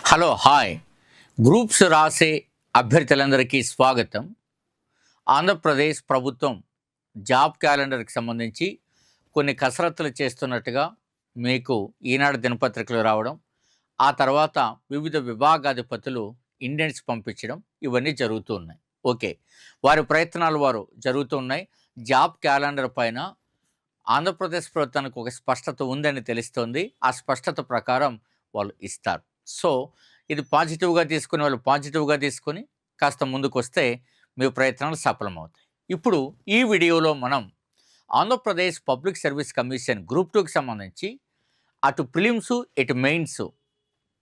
Hello hi groups రాసే అభ్యర్థులందరికీ స్వాగతం. ఆంధ్రప్రదేశ్ ప్రభుత్వం జాబ్ క్యాలెండర్కి సంబంధించి కొన్ని కసరత్తులు చేస్తున్నట్టుగా మీకు ఈనాడు దినపత్రికలు రావడం, ఆ తర్వాత వివిధ విభాగాధిపతులు ఇండియన్స్ పంపించడం ఇవన్నీ జరుగుతూ ఉన్నాయి. ఓకే, వారి ప్రయత్నాలు జరుగుతూ ఉన్నాయి. జాబ్ క్యాలెండర్ పైన ఆంధ్రప్రదేశ్ ప్రభుత్వానికి ఒక స్పష్టత ఉందని తెలుస్తోంది. ఆ స్పష్టత ప్రకారం వాళ్ళు ఇస్తారు. సో ఇది పాజిటివ్గా తీసుకుని వాళ్ళు పాజిటివ్గా తీసుకొని కాస్త ముందుకు వస్తే మీ ప్రయత్నాలు సఫలమవుతాయి. ఇప్పుడు ఈ వీడియోలో మనం Andhra Pradesh public service commission group 2కి సంబంధించి అటు ప్రిలిమ్స్ ఇటు మెయిన్స్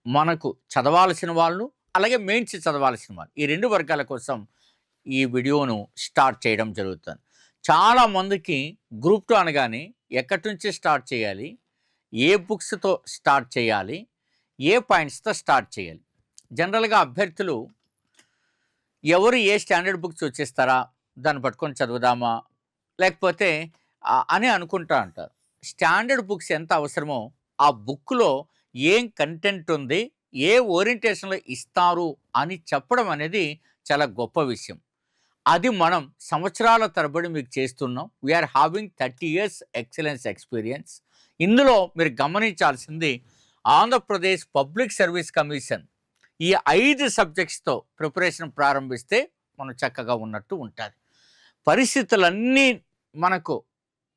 మనకు చదవాల్సిన వాళ్ళు, అలాగే మెయిన్స్ చదవాల్సిన వాళ్ళు, ఈ రెండు వర్గాల కోసం ఈ వీడియోను స్టార్ట్ చేయడం జరుగుతుంది. చాలామందికి గ్రూప్ 2 అనగానే ఎక్కడి నుంచి స్టార్ట్ చేయాలి, ఏ బుక్స్తో స్టార్ట్ చేయాలి, ఏ పాయింట్స్తో స్టార్ట్ చేయాలి, జనరల్గా అభ్యర్థులు ఎవరు ఏ స్టాండర్డ్ బుక్స్ వచ్చేస్తారా దాన్ని పట్టుకొని చదువుదామా లేకపోతే అని అనుకుంటా అంటారు. స్టాండర్డ్ బుక్స్ ఎంత అవసరమో ఆ బుక్లో ఏం కంటెంట్ ఉంది, ఏ ఓరియంటేషన్లో ఇస్తారు అని చెప్పడం అనేది చాలా గొప్ప విషయం. అది మనం సంవత్సరాల తరబడి మీకు చేస్తున్నాం. We are having 30 years excellence experience. ఇందులో మీరు గమనించాల్సింది ఆంధ్రప్రదేశ్ పబ్లిక్ సర్వీస్ కమిషన్ ఈ 5 సబ్జెక్ట్స్తో ప్రిపరేషన్ ప్రారంభిస్తే మనం చక్కగా ఉన్నట్టు ఉంటుంది. పరిస్థితులన్నీ మనకు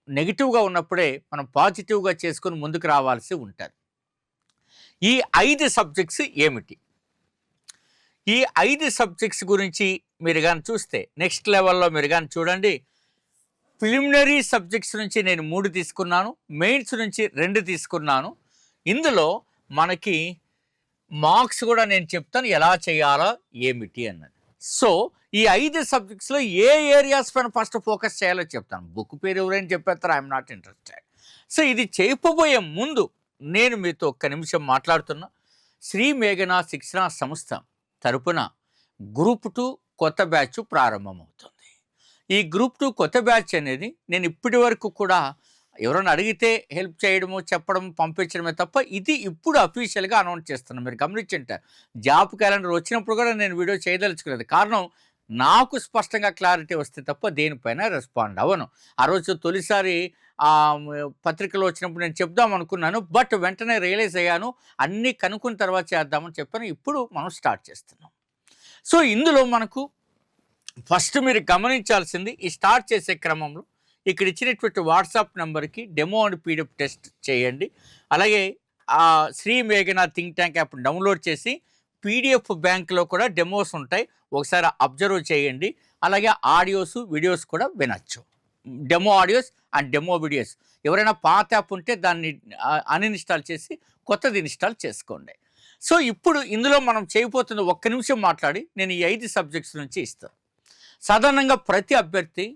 నెగిటివ్గా ఉన్నప్పుడే మనం పాజిటివ్గా చేసుకొని ముందుకు రావాల్సి ఉంటుంది. ఈ 5 సబ్జెక్ట్స్ ఏమిటి? ఈ 5 సబ్జెక్ట్స్ గురించి మీరు కానీ చూస్తే నెక్స్ట్ లెవెల్లో మీరు కానీ చూడండి. ప్రిలిమినరీ సబ్జెక్ట్స్ నుంచి నేను 3 తీసుకున్నాను, మెయిన్స్ నుంచి 2 తీసుకున్నాను. ఇందులో మనకి మార్క్స్ కూడా నేను చెప్తాను ఎలా చేయాలో ఏమిటి అన్నది. సో ఈ 5 సబ్జెక్ట్స్లో ఏ ఏరియాస్ పైన ఫస్ట్ ఫోకస్ చేయాలో చెప్తాను. బుక్ పేరు ఎవరైనా చెప్పేస్తారు, ఐఎమ్ నాట్ ఇంట్రెస్టెడ్. సో ఇది చేయకపోయే ముందు నేను మీతో ఒక్క నిమిషం మాట్లాడుతున్నా. శ్రీ మేఘనా శిక్షణ సంస్థ తరపున గ్రూప్ 2 కొత్త బ్యాచ్ ప్రారంభమవుతుంది. ఈ గ్రూప్ 2 కొత్త బ్యాచ్ అనేది నేను ఇప్పటి వరకు కూడా ఎవరైనా అడిగితే హెల్ప్ చేయడము, చెప్పడం, పంపించడమే తప్ప ఇది ఇప్పుడు అఫీషియల్గా అనౌన్స్ చేస్తున్నాను. మీరు గమనించుంటారు, జాబ్ క్యాలెండర్ వచ్చినప్పుడు కూడా నేను వీడియో చేయదలుచుకోలేదు. కారణం నాకు స్పష్టంగా క్లారిటీ వస్తే తప్ప దేనిపైన రెస్పాండ్ అవ్వను. ఆ రోజు తొలిసారి పత్రికలో వచ్చినప్పుడు నేను చెప్దాం అనుకున్నాను, బట్ వెంటనే రియలైజ్ అయ్యాను, అన్నీ కనుక్కున్న తర్వాత చేద్దామని చెప్పాను. ఇప్పుడు మనం స్టార్ట్ చేస్తున్నాం. సో ఇందులో మనకు ఫస్ట్ మీరు గమనించాల్సింది, ఈ స్టార్ట్ చేసే క్రమంలో ఇక్కడ ఇచ్చినటువంటి వాట్సాప్ నెంబర్కి డెమో అండ్ పీడిఎఫ్ టెస్ట్ చేయండి. అలాగే శ్రీ మేఘనా థింక్ ట్యాంక్ యాప్ డౌన్లోడ్ చేసి పీడిఎఫ్ బ్యాంక్లో కూడా డెమోస్ ఉంటాయి, ఒకసారి అబ్జర్వ్ చేయండి. అలాగే ఆడియోస్, వీడియోస్ కూడా వినొచ్చు. Demo audios and demo videos. ఎవరైనా పాత యాప్ ఉంటే దాన్ని అన్ఇన్స్టాల్ చేసి కొత్తది ఇన్స్టాల్ చేసుకోండి. సో ఇప్పుడు ఇందులో మనం చేయబోతున్న ఒక్క నిమిషం మాట్లాడి నేను ఈ 5 సబ్జెక్ట్స్ నుంచి ఇస్తాను. సాధారణంగా ప్రతి అభ్యర్థి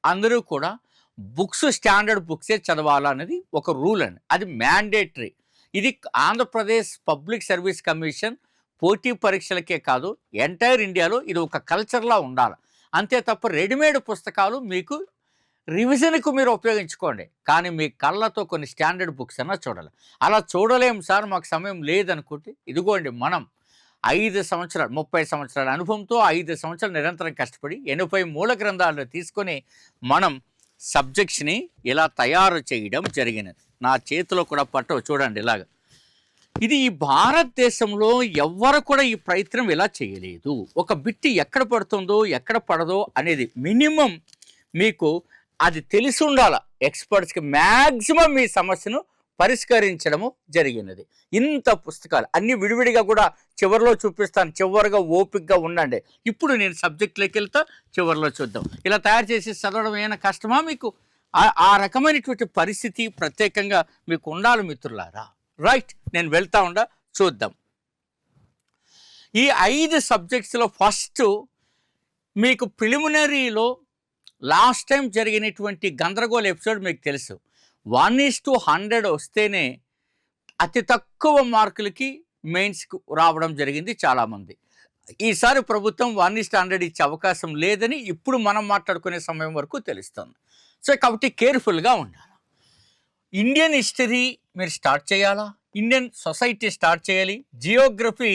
అందరూ కూడా బుక్స్ స్టాండర్డ్ బుక్సే చదవాలనేది ఒక రూల్ అండి, అది మ్యాండేటరీ. ఇది ఆంధ్రప్రదేశ్ పబ్లిక్ సర్వీస్ కమిషన్ పోటీ పరీక్షలకే కాదు, ఎంటైర్ ఇండియాలో ఇది ఒక కల్చర్లా ఉండాలి. అంతే తప్ప రెడీమేడ్ పుస్తకాలు మీకు రివిజన్కు మీరు ఉపయోగించుకోండి, కానీ మీ కళ్ళతో కొన్ని స్టాండర్డ్ బుక్స్ అన్నా చూడాలి. అలా చూడలేము సార్, మాకు సమయం లేదనుకుంటే ఇదిగోండి, మనం 5 సంవత్సరాలు 30 సంవత్సరాల అనుభవంతో 5 సంవత్సరాలు నిరంతరం కష్టపడి 80 మూల గ్రంథాలను తీసుకొని మనం సబ్జెక్ట్స్ని ఇలా తయారు చేయడం జరిగినది. నా చేతిలో కూడా పట్టవు చూడండి ఇలాగ. ఇది ఈ భారతదేశంలో ఎవ్వరు కూడా ఈ ప్రయత్నం ఇలా చేయలేదు. ఒక బిట్టి ఎక్కడ పడుతుందో ఎక్కడ పడదో అనేది మినిమం మీకు అది తెలిసి ఉండాలి. ఎక్స్పర్ట్స్కి మ్యాక్సిమం మీ సమస్యను పరిష్కరించడము జరిగినది. ఇంత పుస్తకాలు అన్నీ విడివిడిగా కూడా చివరిలో చూపిస్తాను, చివరిగా ఓపికగా ఉండండి. ఇప్పుడు నేను సబ్జెక్ట్లోకి వెళ్తా, చివరిలో చూద్దాం. ఇలా తయారు చేసి చదవడం ఏమైనా కష్టమా మీకు? ఆ రకమైనటువంటి పరిస్థితి ప్రత్యేకంగా మీకు ఉండాలి మిత్రులారా. రైట్, నేను వెళ్తా ఉండా, చూద్దాం. ఈ 5 సబ్జెక్ట్స్లో ఫస్ట్ మీకు ప్రిలిమినరీలో లాస్ట్ టైం జరిగినటువంటి గందరగోళ ఎపిసోడ్ మీకు తెలుసు. 1:100 వస్తేనే అతి తక్కువ మార్కులకి మెయిన్స్కు రావడం జరిగింది చాలామంది. ఈసారి ప్రభుత్వం 1:100 ఇచ్చే అవకాశం లేదని ఇప్పుడు మనం మాట్లాడుకునే సమయం వరకు తెలుస్తుంది. సో కాబట్టి కేర్ఫుల్గా ఉండాలి. ఇండియన్ హిస్టరీ మీరు స్టార్ట్ చేయాలా? ఇండియన్ సొసైటీ స్టార్ట్ చేయాలి, జియోగ్రఫీ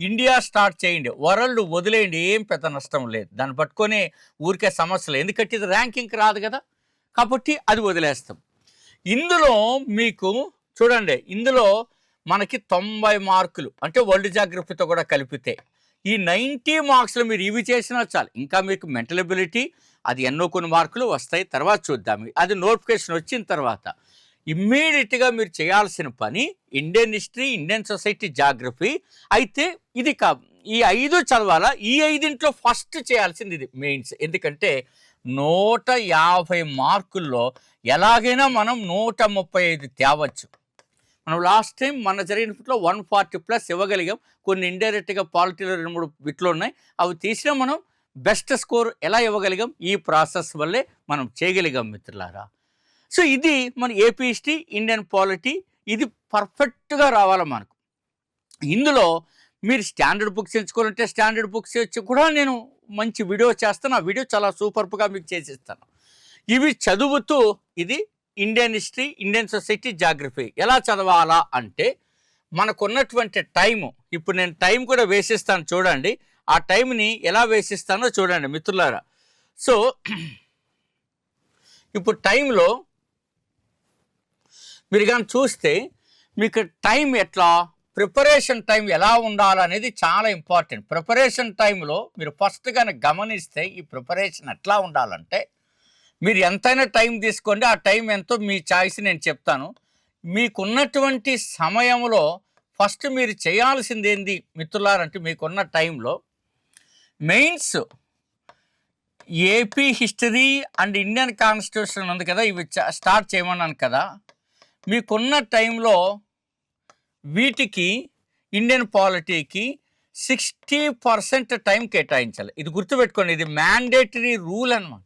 ఇండియా స్టార్ట్ చేయండి, వరల్డ్ వదిలేయండి, ఏం పెద్ద నష్టం లేదు. దాన్ని పట్టుకొని ఊరికే సమస్యలు, ఎందుకంటే ఇది ర్యాంకింగ్కి రాదు కదా, కాబట్టి అది వదిలేస్తాం. ఇందులో మీకు చూడండి, ఇందులో మనకి 90 మార్కులు అంటే వరల్డ్ జాగ్రఫీతో కూడా కలిపితే ఈ 90 మార్క్స్లో మీరు ఇవి చేసినా చాలు. ఇంకా మీకు మెంటల్ ఎబిలిటీ అది ఎన్నో కొన్ని మార్కులు వస్తాయి, తర్వాత చూద్దాం. అది నోటిఫికేషన్ వచ్చిన తర్వాత ఇమ్మీడియట్గా మీరు చేయాల్సిన పని Indian history, Indian society, geography. అయితే ఇది ఈ 5 చదవాలా. ఈ 5 ఫస్ట్ చేయాల్సింది ఇది మెయిన్స్. ఎందుకంటే 150 మార్కుల్లో ఎలాగైనా మనం 135 తేవచ్చు. మనం లాస్ట్ టైం మన జరిగినట్లో 140+ ఇవ్వగలిగాం. కొన్ని ఇండైరెక్ట్గా పాలిటీలో 2-3 బిట్లు ఉన్నాయి, అవి తీసినా మనం బెస్ట్ స్కోర్ ఎలా ఇవ్వగలిగాం, ఈ ప్రాసెస్ వల్లే మనం చేయగలిగాం మిత్రులారా. సో ఇది మన ఏపీ హిస్టరీ, ఇండియన్ పాలిటీ, ఇది పర్ఫెక్ట్గా రావాలి మనకు. ఇందులో మీరు స్టాండర్డ్ బుక్స్ ఎంచుకోవాలంటే స్టాండర్డ్ బుక్స్ వచ్చి కూడా నేను మంచి వీడియో చేస్తాను, ఆ వీడియో చాలా సూపర్గా మీకు చేసిస్తాను. ఇవి చదువుతూ ఇది Indian history, Indian society, geography ఎలా చదవాలా అంటే మనకున్నటువంటి టైము, ఇప్పుడు నేను టైం కూడా వేసిస్తాను చూడండి. ఆ టైంని ఎలా వేసిస్తానో చూడండి మిత్రులారా. సో ఇప్పుడు టైంలో మీరు కానీ చూస్తే మీకు టైం ఎట్లా, ప్రిపరేషన్ టైం ఎలా ఉండాలనేది చాలా ఇంపార్టెంట్. ప్రిపరేషన్ టైంలో మీరు ఫస్ట్ కానీ గమనిస్తే ఈ ప్రిపరేషన్ ఎట్లా ఉండాలంటే, మీరు ఎంతైనా టైం తీసుకోండి, ఆ టైం ఎంతో మీ చాయిస్ నేను చెప్తాను. మీకున్నటువంటి సమయంలో ఫస్ట్ మీరు చేయాల్సింది ఏంది మిత్రులారంటే, మీకున్న టైంలో mains AP history and Indian constitution ఉంది కదా, ఇవి స్టార్ట్ చేయమన్నాను కదా. మీకున్న టైంలో వీటికి ఇండియన్ పాలిటీకి 60% టైం కేటాయించాలి. ఇది గుర్తుపెట్టుకోండి, ఇది మ్యాండేటరీ రూల్ అనమాట.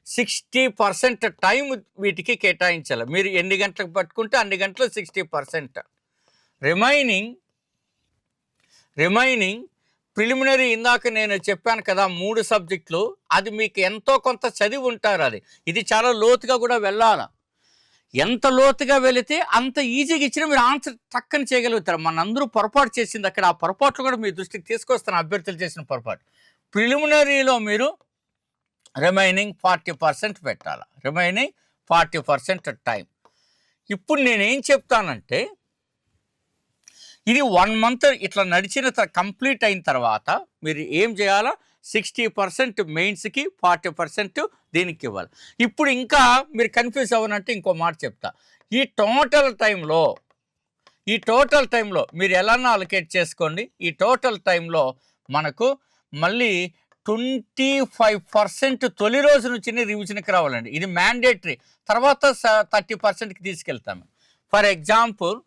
60% టైం వీటికి కేటాయించాలి. మీరు ఎన్ని గంటలకు పట్టుకుంటే అన్ని గంటలు 60%. రిమైనింగ్ ప్రిలిమినరీ ఇందాక నేను చెప్పాను కదా 3 సబ్జెక్టులు, అది మీకు ఎంతో కొంత చదివి ఉంటారు. ఇది చాలా లోతుగా కూడా వెళ్ళాలి. ఎంత లోతుగా వెళితే అంత ఈజీగా ఇచ్చినా మీరు ఆన్సర్ టక్కని చేయగలుగుతారు. మనందరూ పొరపాటు చేసింది అక్కడ, ఆ పొరపాట్లు కూడా మీ దృష్టికి తీసుకొస్తాను. అభ్యర్థులు చేసిన పొరపాటు, ప్రిలిమినరీలో మీరు రిమైనింగ్ 40% పెట్టాలి. Remaining 40% time. ఇప్పుడు నేనేం చెప్తానంటే, ఇది 1 మంత్ ఇట్లా నడిచిన కంప్లీట్ అయిన తర్వాత మీరు ఏం చేయాలా, 60% మెయిన్స్కి, 40% దీనికి ఇవ్వాలి. ఇప్పుడు ఇంకా మీరు కన్ఫ్యూజ్ అవ్వనంటే ఇంకో మాట చెప్తా. ఈ టోటల్ టైంలో మీరు ఎలా అలొకేట్ చేసుకోండి. ఈ టోటల్ టైంలో మనకు మళ్ళీ 25% తొలి రోజు నుంచి రివిజన్కి రావాలండి. ఇది మ్యాండేటరీ. తర్వాత 30%కి తీసుకెళ్తాము. ఫర్ ఎగ్జాంపుల్,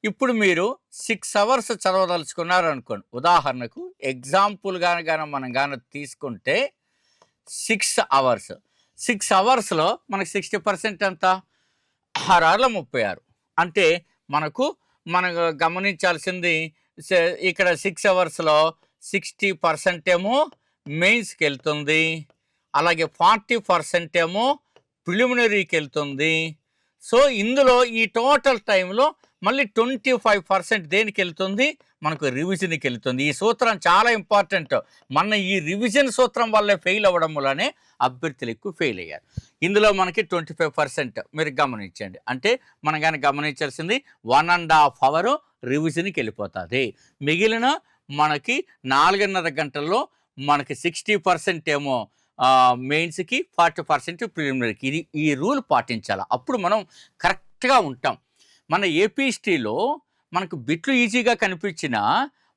ఇప్పుడు మీరు 6 అవర్స్ చదవదలుచుకున్నారు అనుకోండి. ఉదాహరణకు ఎగ్జాంపుల్గా మనం తీసుకుంటే 6 అవర్స్లో మనకు 60% ఎంత, 6×36. అంటే మనం గమనించాల్సింది ఇక్కడ 6 అవర్స్లో 60% ఏమో మెయిన్స్కి వెళ్తుంది, అలాగే 40% ఏమో ప్రిలిమినరీకి వెళ్తుంది. సో ఇందులో ఈ టోటల్ టైంలో మళ్ళీ 25% దేనికి వెళ్తుంది, మనకు రివిజన్కి వెళ్తుంది. ఈ సూత్రం చాలా ఇంపార్టెంట్. మన ఈ రివిజన్ సూత్రం వల్లే ఫెయిల్ అవ్వడం వల్లనే అభ్యర్థులు ఎక్కువ ఫెయిల్ అయ్యారు. ఇందులో మనకి 25% మీరు గమనించండి. అంటే మనం కానీ గమనించాల్సింది 1.5 అవర్ రివిజన్కి వెళ్ళిపోతుంది. మిగిలిన మనకి 4.5 గంటల్లో మనకి 60% ఏమో మెయిన్స్కి, 40% ప్రిలిమినరీకి. ఈ రూల్ పాటించాలి, అప్పుడు మనం కరెక్ట్గా ఉంటాం. మన ఏపీ హిస్టరీలో మనకు బిట్లు ఈజీగా కనిపించినా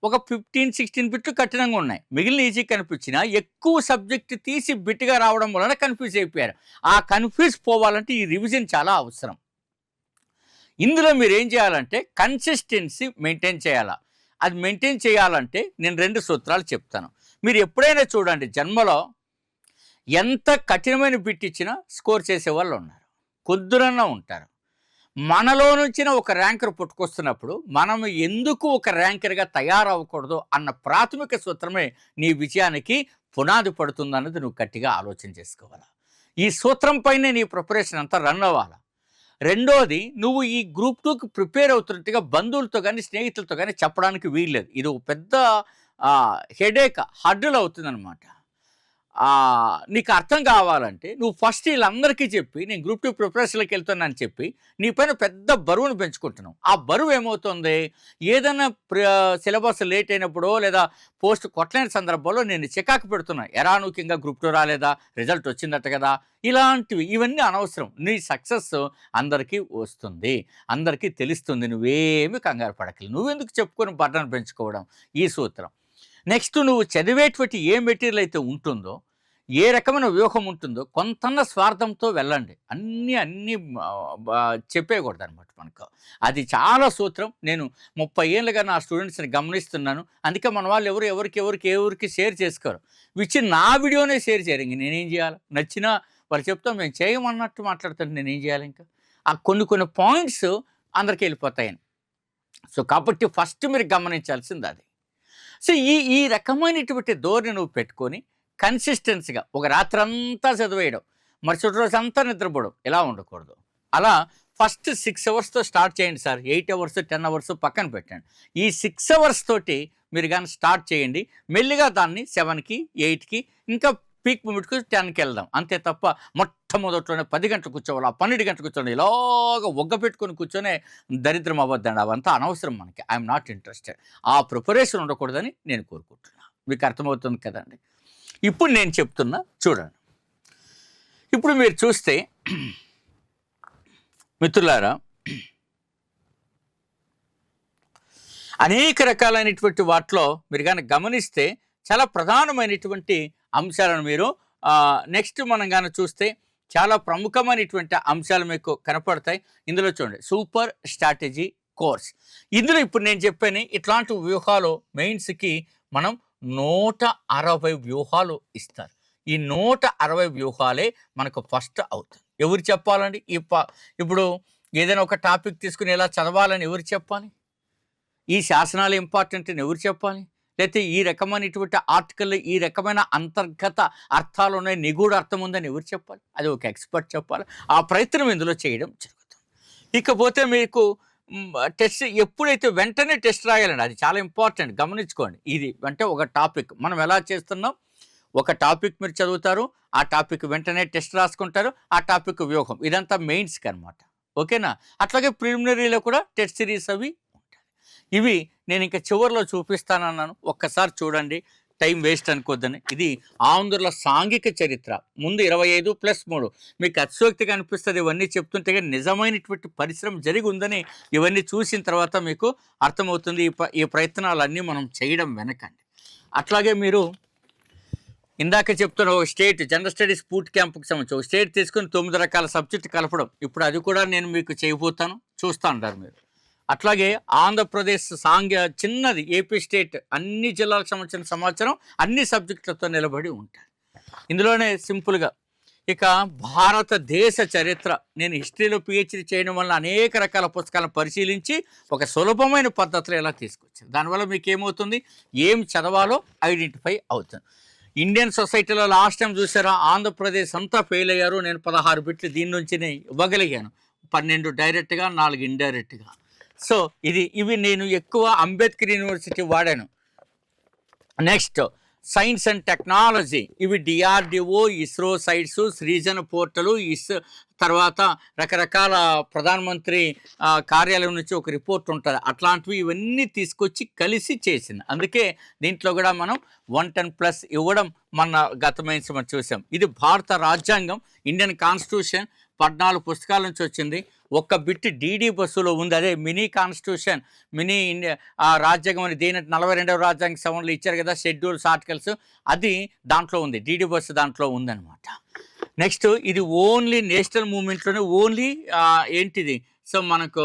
ఒక 15-16 బిట్లు కఠినంగా ఉన్నాయి. మిగిలిన ఈజీ కనిపించినా ఎక్కువ సబ్జెక్ట్ తీసి బిట్గా రావడం వలన కన్ఫ్యూజ్ అయిపోయారు. ఆ కన్ఫ్యూజ్ పోవాలంటే ఈ రివిజన్ చాలా అవసరం. ఇందులో మీరు ఏం చేయాలంటే కన్సిస్టెన్సీ మెయింటైన్ చేయాలా. అది మెయింటైన్ చేయాలంటే నేను 2 సూత్రాలు చెప్తాను. మీరు ఎప్పుడైనా చూడండి, జన్మలో ఎంత కఠినమైన బిట్ ఇచ్చినా స్కోర్ చేసేవాళ్ళు ఉన్నారు, కొద్దురన్నా ఉంటారు. మనలో నుంచి ఒక ర్యాంకర్ పుట్టుకొస్తున్నప్పుడు మనం ఎందుకు ఒక ర్యాంకర్గా తయారవ్వకూడదు అన్న ప్రాథమిక సూత్రమే నీ విజయానికి పునాది పడుతుందన్నది నువ్వు గట్టిగా ఆలోచన చేసుకోవాలి. ఈ సూత్రం పైనే నీ ప్రిపరేషన్ అంతా రన్ అవ్వాలి. రెండోది, నువ్వు ఈ గ్రూప్ 2కి ప్రిపేర్ అవుతున్నట్టుగా బంధువులతో కానీ స్నేహితులతో కానీ చెప్పడానికి వీల్లేదు. ఇది ఒక పెద్ద హెడేక్, హర్డిల్ అవుతుందన్నమాట. నీకు అర్థం కావాలంటే నువ్వు ఫస్ట్ వీళ్ళందరికీ చెప్పి నేను గ్రూప్ 2 ప్రిపరేషన్లోకి వెళ్తున్నానని చెప్పి నీ పైన పెద్ద బరువును పెంచుకుంటున్నావు. ఆ బరువు ఏమవుతుంది, ఏదైనా సిలబస్ లేట్ అయినప్పుడో లేదా పోస్ట్ కొట్టలేని సందర్భంలో నేను చికాకు పెడుతున్నా. ఎరా నువ్వు ఇంకా గ్రూప్ 2 రాలేదా, రిజల్ట్ వచ్చిందట కదా, ఇలాంటివి ఇవన్నీ అనవసరం. నీ సక్సెస్ అందరికీ వస్తుంది, అందరికీ తెలుస్తుంది. నువ్వేమి కంగారు పడకలేదు. నువ్వెందుకు చెప్పుకొని బటన్ పెంచుకోవడం, ఈ సూత్రం. నెక్స్ట్, నువ్వు చదివేటువంటి ఏ మెటీరియల్ అయితే ఉంటుందో, ఏ రకమైన వ్యూహం ఉంటుందో కొంతన్న స్వార్థంతో వెళ్ళండి. అన్నీ చెప్పేయకూడదు అనమాట మనకు. అది చాలా సూత్రం. నేను 30 ఏళ్ళుగా నా స్టూడెంట్స్ని గమనిస్తున్నాను. అందుకే మన వాళ్ళు ఎవరికి షేర్ చేసుకోరు. నా వీడియోనే షేర్ చేయరు. ఇంక నేనేం చేయాలి? నచ్చినా వాళ్ళు చెప్తాం, మేము చేయమన్నట్టు మాట్లాడుతుంటే నేనేం చేయాలి? ఇంకా ఆ కొన్ని పాయింట్స్ అందరికీ వెళ్ళిపోతాయని. సో కాబట్టి ఫస్ట్ మీరు గమనించాల్సింది అది. సో ఈ రకమైనటువంటి ధోరణి నువ్వు పెట్టుకొని కన్సిస్టెన్సీగా ఒక రాత్రంతా చదివేయడం, మరుసటి రోజు అంతా నిద్రపోవడం, ఇలా ఉండకూడదు. అలా ఫస్ట్ 6 అవర్స్తో స్టార్ట్ చేయండి సార్. 8 అవర్స్ 10 అవర్స్ పక్కన పెట్టండి. ఈ 6 అవర్స్ తోటి మీరు కానీ స్టార్ట్ చేయండి. మెల్లిగా దాన్ని 7కి 8కి ఇంకా పీక్ మూమెంట్కి 10కి వెళ్దాం. అంతే తప్ప మొట్టమొదట్లోనే 10 గంటలు కూర్చోవాలి, 12 గంటలు కూర్చోండి, ఇలాగ ఒగ్గ పెట్టుకొని కూర్చొనే దరిద్రం అవ్వద్దండి. అవంతా అనవసరం మనకి. I'm not interested. ఆ ప్రిపరేషన్ ఉండకూడదని నేను కోరుకుంటున్నాను. మీకు అర్థమవుతుంది కదండి. ఇప్పుడు నేను చెప్తున్నా చూడండి. ఇప్పుడు మీరు చూస్తే మిత్రులారా, అనేక రకాలైనటువంటి వాటిలో మీరు కానీ గమనిస్తే చాలా ప్రధానమైనటువంటి అంశాలను మీరు నెక్స్ట్ మనం కానీ చూస్తే చాలా ప్రముఖమైనటువంటి అంశాలు మీకు కనపడతాయి. ఇందులో చూడండి, సూపర్ స్ట్రాటజీ కోర్స్. ఇందులో ఇప్పుడు నేను చెప్పాను ఇట్లాంటి వ్యూహాలు మెయిన్స్కి మనం 160 వ్యూహాలు ఇస్తారు. ఈ 160 వ్యూహాలే మనకు ఫస్ట్ అవుతుంది. ఎవరు చెప్పాలండి? ఇప్పుడు ఏదైనా ఒక టాపిక్ తీసుకుని ఎలా చదవాలని ఎవరు చెప్పాలి? ఈ శాసనాలు ఇంపార్టెంట్ అని ఎవరు చెప్పాలి? లేకపోతే ఈ రకమైనటువంటి ఆర్టికల్ ఈ రకమైన అంతర్గత అర్థాలు ఉన్నాయి, నిగూఢ అర్థం ఉందని ఎవరు చెప్పాలి? అది ఒక ఎక్స్పర్ట్ చెప్పాలి. ఆ ప్రయత్నం ఇందులో చేయడం జరుగుతుంది. ఇకపోతే మీకు టెస్ట్ ఎప్పుడైతే వెంటనే టెస్ట్ రాయాలండి, అది చాలా ఇంపార్టెంట్, గమనించుకోండి. ఇది అంటే ఒక టాపిక్ మనం ఎలా చేస్తున్నాం, ఒక టాపిక్ మీరు చదువుతారు, ఆ టాపిక్ వెంటనే టెస్ట్ రాసుకుంటారు, ఆ టాపిక్ వ్యూహం, ఇదంతా మెయిన్స్కి అనమాట. ఓకేనా? అట్లాగే ప్రిలిమినరీలో కూడా టెస్ట్ సిరీస్ అవి ఉంటాయి. ఇవి నేను ఇంకా చివరిలో చూపిస్తానన్నాను, ఒక్కసారి చూడండి, టైం వేస్ట్ అనుకోద్దని. ఇది ఆంధ్రుల సాంఘిక చరిత్ర. ముందు 25+3 మీకు అతిశోక్తిగా అనిపిస్తుంది ఇవన్నీ చెప్తుంటే, కానీ నిజమైనటువంటి పరిశ్రమ జరిగి ఉందని ఇవన్నీ చూసిన తర్వాత మీకు అర్థమవుతుంది ఈ ప్రయత్నాలన్నీ మనం చేయడం వెనకండి. అట్లాగే మీరు ఇందాక చెప్తున్న ఒక స్టేట్ జనరల్ స్టడీస్ బూట్ క్యాంప్కి సంబంధించి ఒక స్టేట్ తీసుకుని 9 రకాల సబ్జెక్టు కలపడం, ఇప్పుడు అది కూడా నేను మీకు చేయబోతాను, చూస్తూ ఉంటారు మీరు. అట్లాగే ఆంధ్రప్రదేశ్ చిన్నది ఏపీ స్టేట్, అన్ని జిల్లాలకు సంబంధించిన సమాచారం అన్ని సబ్జెక్టులతో నిలబడి ఉంటాయి ఇందులోనే సింపుల్గా. ఇక భారతదేశ చరిత్ర, నేను హిస్టరీలో పిహెచ్డీ చేయడం వల్ల అనేక రకాల పుస్తకాలను పరిశీలించి ఒక సులభమైన పద్ధతిలో ఎలా తీసుకొచ్చాను. దానివల్ల మీకు ఏమవుతుంది, ఏం చదవాలో ఐడెంటిఫై అవుతుంది. ఇండియన్ సొసైటీలో లాస్ట్ టైం చూసారా, ఆంధ్రప్రదేశ్ అంతా ఫెయిల్ అయ్యారు. నేను 16 బిట్లు దీని నుంచి ఇవ్వగలిగాను, 12 డైరెక్ట్గా 4 ఇండైరెక్ట్గా. సో ఇవి నేను ఎక్కువ అంబేద్కర్ యూనివర్సిటీ వాడాను. నెక్స్ట్ సైన్స్ అండ్ టెక్నాలజీ, ఇవి డిఆర్డిఓ, ఇస్రో సైట్స్, సృజన పోర్టలు, తర్వాత రకరకాల ప్రధానమంత్రి కార్యాలయం నుంచి ఒక రిపోర్ట్ ఉంటుంది, అట్లాంటివి ఇవన్నీ తీసుకొచ్చి కలిసి చేసింది. అందుకే దీంట్లో కూడా మనం 110+ ఇవ్వడం మన గతమైన మనం చూసాం. ఇది భారత రాజ్యాంగం, ఇండియన్ కాన్స్టిట్యూషన్ 14 పుస్తకాల నుంచి వచ్చింది. ఒక్క బిట్ డీడీ బస్సులో ఉంది, అదే మినీ కాన్స్టిట్యూషన్, మినీ ఇండియా రాజ్యాంగం అని దేని 42వ రాజ్యాంగ సవరణలు ఇచ్చారు కదా, షెడ్యూల్స్ ఆర్టికల్స్, అది దాంట్లో ఉంది, డీడీ బస్సు దాంట్లో ఉందన్నమాట. నెక్స్ట్ ఇది ఓన్లీ నేషనల్ మూవ్మెంట్లోనే ఓన్లీ ఏంటిది, సో మనకు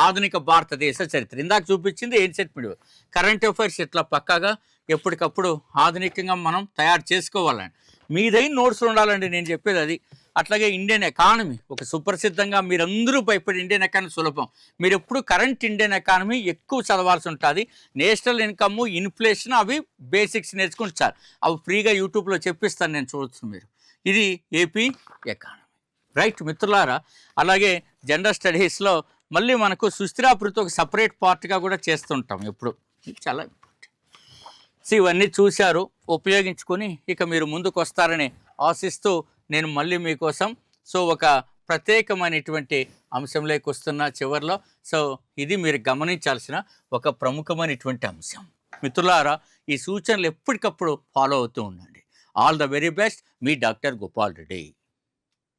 ఆధునిక భారతదేశ చరిత్ర ఇందాక చూపించింది ఏన్షియంట్ మీడియా. కరెంట్ అఫైర్స్ ఇట్లా పక్కాగా ఎప్పటికప్పుడు ఆధునికంగా మనం తయారు చేసుకోవాలండి. మీదైన నోట్స్ ఉండాలండి, నేను చెప్పేది అది. అట్లాగే ఇండియన్ ఎకానమీ ఒక సుప్రసిద్ధంగా మీరందరూ భయపడి ఇండియన్ ఎకానమీ సులభం, మీరు ఎప్పుడు కరెంట్ ఇండియన్ ఎకానమీ ఎక్కువ చదవాల్సి ఉంటుంది. నేషనల్ ఇన్కమ్, ఇన్ఫ్లేషన్ అవి బేసిక్స్ నేర్చుకుంటారు, అవి ఫ్రీగా యూట్యూబ్లో చెప్పిస్తాను, నేను చూడొచ్చు మీరు. ఇది ఏపీ ఎకానమీ, రైట్ మిత్రులారా. అలాగే జెండర్ స్టడీస్లో మళ్ళీ మనకు సుస్థిరాభివృద్ధి ఒక సపరేట్ పార్ట్గా కూడా చేస్తుంటాం ఎప్పుడు. ఇది చాలా సో ఇవన్నీ చూశారు, ఉపయోగించుకొని ఇక మీరు ముందుకు వస్తారని ఆశిస్తూ నేను మళ్ళీ మీకోసం ఒక ప్రత్యేకమైనటువంటి అంశంలోకి వస్తున్న చివరిలో. ఇది మీరు గమనించాల్సిన ఒక ప్రముఖమైనటువంటి అంశం. మిత్రులారా, ఈ సూచనలు ఎప్పటికప్పుడు ఫాలో అవుతూ ఉండండి. All the very best, me doctor Gopal Reddy.